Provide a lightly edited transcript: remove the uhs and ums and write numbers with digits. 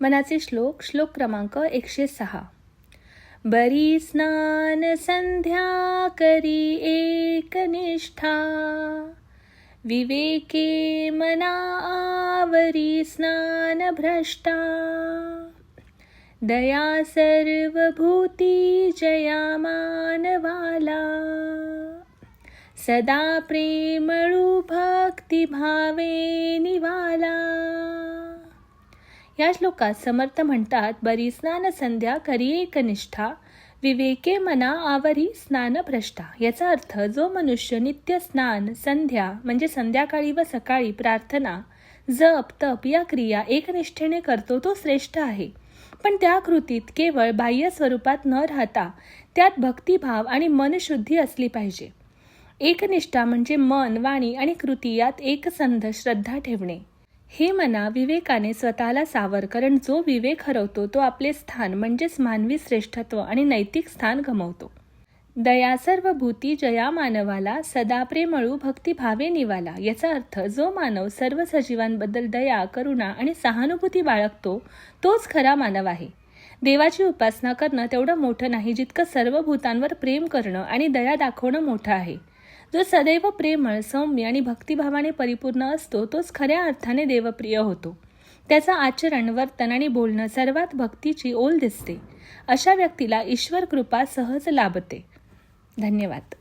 मनाचे श्लोक. श्लोक क्रमांक 106. बरी स्नान संध्या करी एकनिष्ठा, विवेके मना आवरी स्नान भ्रष्टा, दया सर्वभूती जया मानवाला, सदा प्रेमळू भक्ती भावे निवाला. या श्लोकात समर्थ म्हणतात, बरी स्नान संध्या करी एकनिष्ठा, विवेके मना आवरी स्नान भ्रष्टा. याचा अर्थ, जो मनुष्य नित्य स्नान संध्या म्हणजे संध्याकाळी व सकाळी प्रार्थना, जप तप या क्रिया एकनिष्ठेने करतो तो श्रेष्ठ आहे. पण त्या कृतीत केवळ बाह्य स्वरूपात न राहता त्यात भक्तिभाव आणि मनशुद्धी असली पाहिजे. एकनिष्ठा म्हणजे मन, वाणी आणि कृती यात एकसंध श्रद्धा ठेवणे. हे मना, विवेकाने स्वतःला सावर, कारण जो विवेक हरवतो तो आपले स्थान म्हणजेच मानवी श्रेष्ठत्व आणि नैतिक स्थान गमावतो. दया सर्वभूती जया मानवाला, सदा प्रेमळू भक्ती भावे निवाला. याचा अर्थ, जो मानव सर्व सजीवांबद्दल दया, करुणा आणि सहानुभूती बाळगतो तोच खरा मानव आहे. देवाची उपासना करणं तेवढं मोठं नाही जितकं सर्व भूतांवर प्रेम करणं आणि दया दाखवणं मोठं आहे. जो सदैव प्रेमळ, सौम्य आणि भक्तिभावाने परिपूर्ण असतो तोच खऱ्या अर्थाने देवप्रिय होतो. त्याचं आचरण, वर्तन आणि बोलणं सर्वात भक्तीची ओल दिसते. अशा व्यक्तीला ईश्वर कृपा सहज लाभते. धन्यवाद.